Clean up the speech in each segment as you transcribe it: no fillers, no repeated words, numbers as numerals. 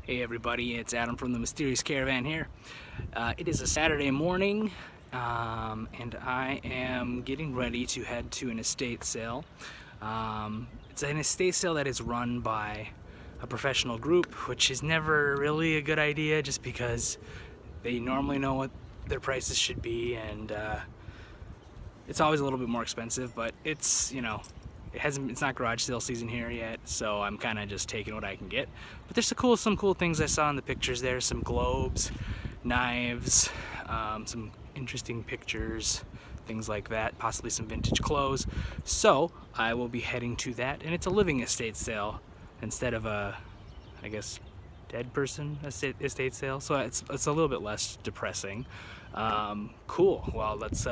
Hey everybody, it's Adam from the Mysterious Caravan here. It is a Saturday morning and I am getting ready to head to an estate sale. It's an estate sale that is run by a professional group, which is never really a good idea just because they normally know what their prices should be, and it's always a little bit more expensive, but it's, you know, it's not garage sale season here yet, so I'm kind of just taking what I can get. But there's some cool things I saw in the pictures there, some globes, knives, some interesting pictures, things like that, possibly some vintage clothes. So I will be heading to that, and it's a living estate sale instead of a, I guess, dead person estate sale, so it's a little bit less depressing. Cool, well, let's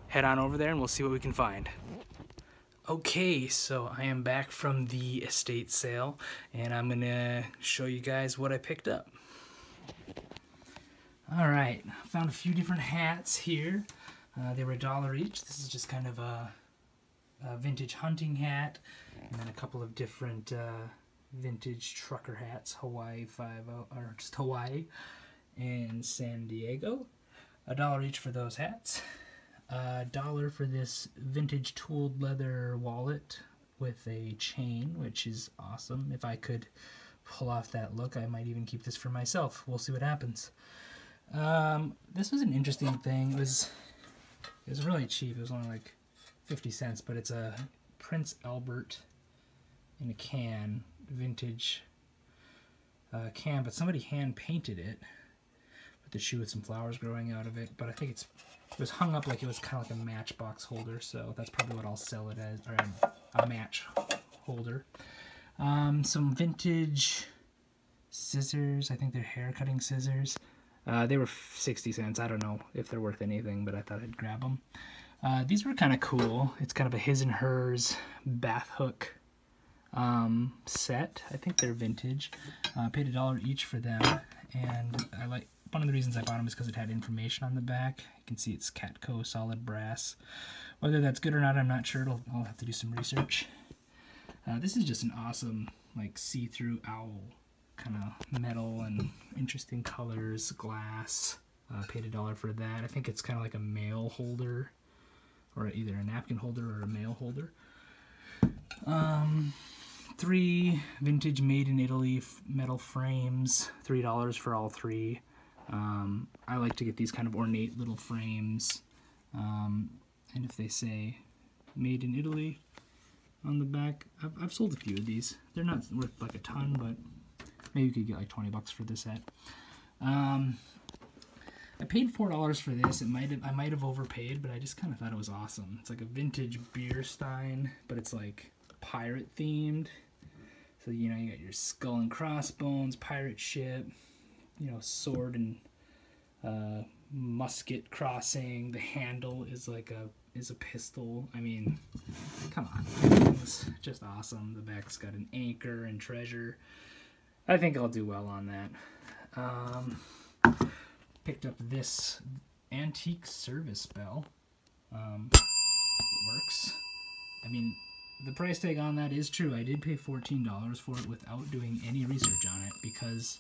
head on over there and we'll see what we can find. Okay, so I am back from the estate sale and I'm gonna show you guys what I picked up. Alright, I found a few different hats here. They were $1 each. This is just kind of a vintage hunting hat, and then a couple of different vintage trucker hats, Hawaii 5-0, or just Hawaii and San Diego. $1 each for those hats. $1 for this vintage tooled leather wallet with a chain, which is awesome. If I could pull off that look, I might even keep this for myself. We'll see what happens. This was an interesting thing. It was really cheap. It was only like 50 cents, but it's a Prince Albert in a can, vintage can, but somebody hand painted it with the shoe with some flowers growing out of it. But I think it was hung up like it was kind of like a matchbox holder, so that's probably what I'll sell it as, or a match holder. Some vintage scissors. I think they're hair cutting scissors. They were 60 cents. I don't know if they're worth anything, but I thought I'd grab them. These were kind of cool. It's kind of a his and hers bath hook set. I think they're vintage. Paid $1 each for them, and one of the reasons I bought them is because it had information on the back. You can see it's Catco solid brass. Whether that's good or not, I'm not sure. I'll have to do some research. This is just an awesome, like, see-through owl kind of metal and interesting colors, glass. Paid $1 for that. I think it's kind of like a mail holder, or either a napkin holder or a mail holder. 3 vintage made in Italy metal frames, $3 for all 3. I like to get these kind of ornate little frames, and if they say made in Italy on the back, I've sold a few of these. They're not worth like a ton, but maybe you could get like 20 bucks for this set. I paid $4 for this. I might have overpaid, but I just kind of thought it was awesome. It's like a vintage beer stein, but it's like pirate themed. So, you know, you got your skull and crossbones, pirate ship, you know, sword and musket crossing. The handle is like a pistol. I mean, come on, it's just awesome. The back's got an anchor and treasure. I think I'll do well on that. Picked up this antique service bell. It works. I mean, the price tag on that is true. I did pay $14 for it without doing any research on it because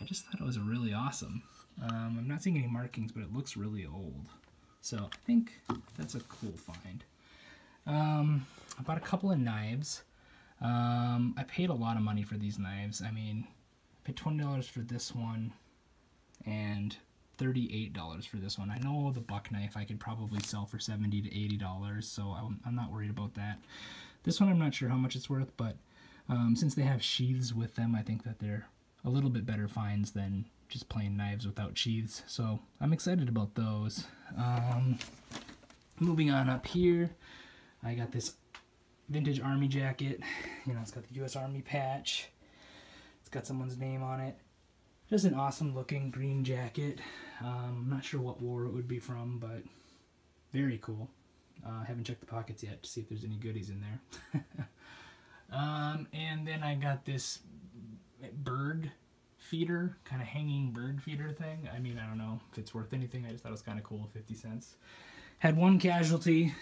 I just thought it was really awesome. I'm not seeing any markings, but it looks really old. So I think that's a cool find. I bought a couple of knives. I paid a lot of money for these knives. I mean, I paid $20 for this one and $38 for this one. I know the buck knife I could probably sell for $70 to $80, so I'm not worried about that. This one I'm not sure how much it's worth, but since they have sheaths with them, I think that they're a little bit better finds than just plain knives without sheaths, so I'm excited about those. Moving on up here, I got this vintage army jacket. You know, it's got the U.S. Army patch. It's got someone's name on it. Just an awesome looking green jacket. I'm not sure what war it would be from, but very cool. I haven't checked the pockets yet to see if there's any goodies in there. And then I got this bird feeder, kind of hanging bird feeder thing. I mean, I don't know if it's worth anything. I just thought it was kind of cool, 50 cents. Had one casualty.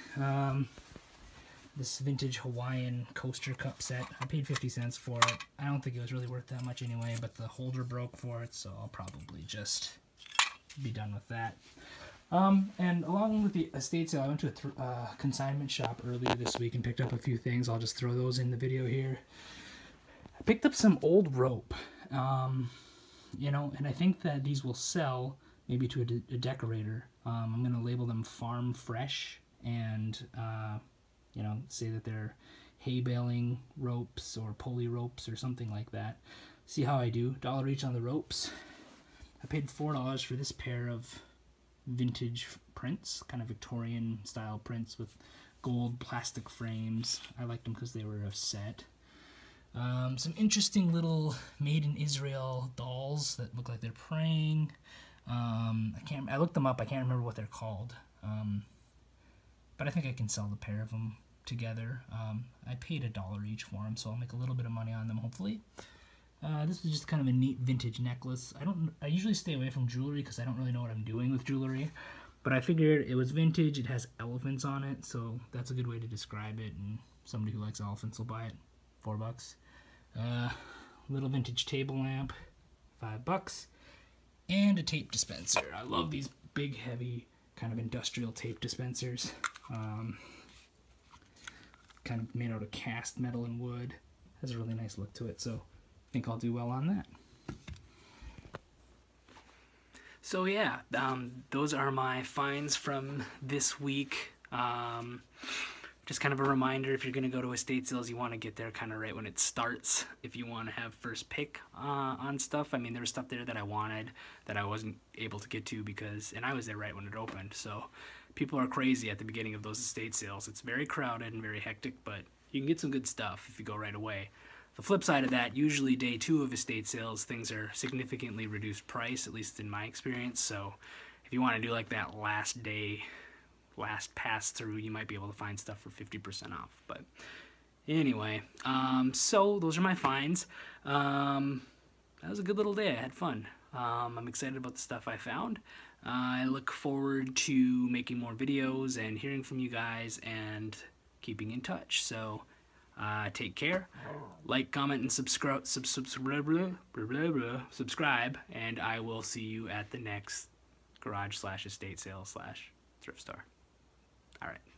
this vintage Hawaiian coaster cup set. I paid 50 cents for it. I don't think it was really worth that much anyway, but the holder broke for it, so I'll probably just be done with that. And along with the estate sale, I went to a consignment shop earlier this week and picked up a few things. I'll just throw those in the video here. I picked up some old rope, you know, and I think that these will sell maybe to a decorator. I'm going to label them farm fresh and, you know, say that they're hay baling ropes or pulley ropes or something like that. See how I do. $1 each on the ropes. I paid $4 for this pair of vintage prints, kind of Victorian style prints with gold plastic frames. I liked them because they were a set. Some interesting little made in Israel dolls that look like they're praying. I looked them up. I can't remember what they're called. But I think I can sell the pair of them together. I paid $1 each for them, so I'll make a little bit of money on them hopefully. This is just kind of a neat vintage necklace. I usually stay away from jewelry because I don't really know what I'm doing with jewelry. But I figured it was vintage, it has elephants on it, so that's a good way to describe it, and somebody who likes elephants will buy it. $4. Little vintage table lamp, $5. And a tape dispenser. I love these big, heavy, kind of industrial tape dispensers. Kind of made out of cast metal and wood. Has a really nice look to it, so I think I'll do well on that. So yeah, those are my finds from this week. Just kind of a reminder, if you're going to go to estate sales, you want to get there kind of right when it starts. If you want to have first pick on stuff. I mean, there was stuff there that I wanted that I wasn't able to get to and I was there right when it opened. So people are crazy at the beginning of those estate sales. It's very crowded and very hectic, but you can get some good stuff if you go right away. The flip side of that, usually day 2 of estate sales, things are significantly reduced price, at least in my experience. So if you want to do like that last day, last pass through, you might be able to find stuff for 50% off. But anyway, so those are my finds. That was a good little day. I had fun. I'm excited about the stuff I found. I look forward to making more videos and hearing from you guys and keeping in touch. So take care, like, comment, and subscribe, and I will see you at the next garage/estate sale/thrift store. All right.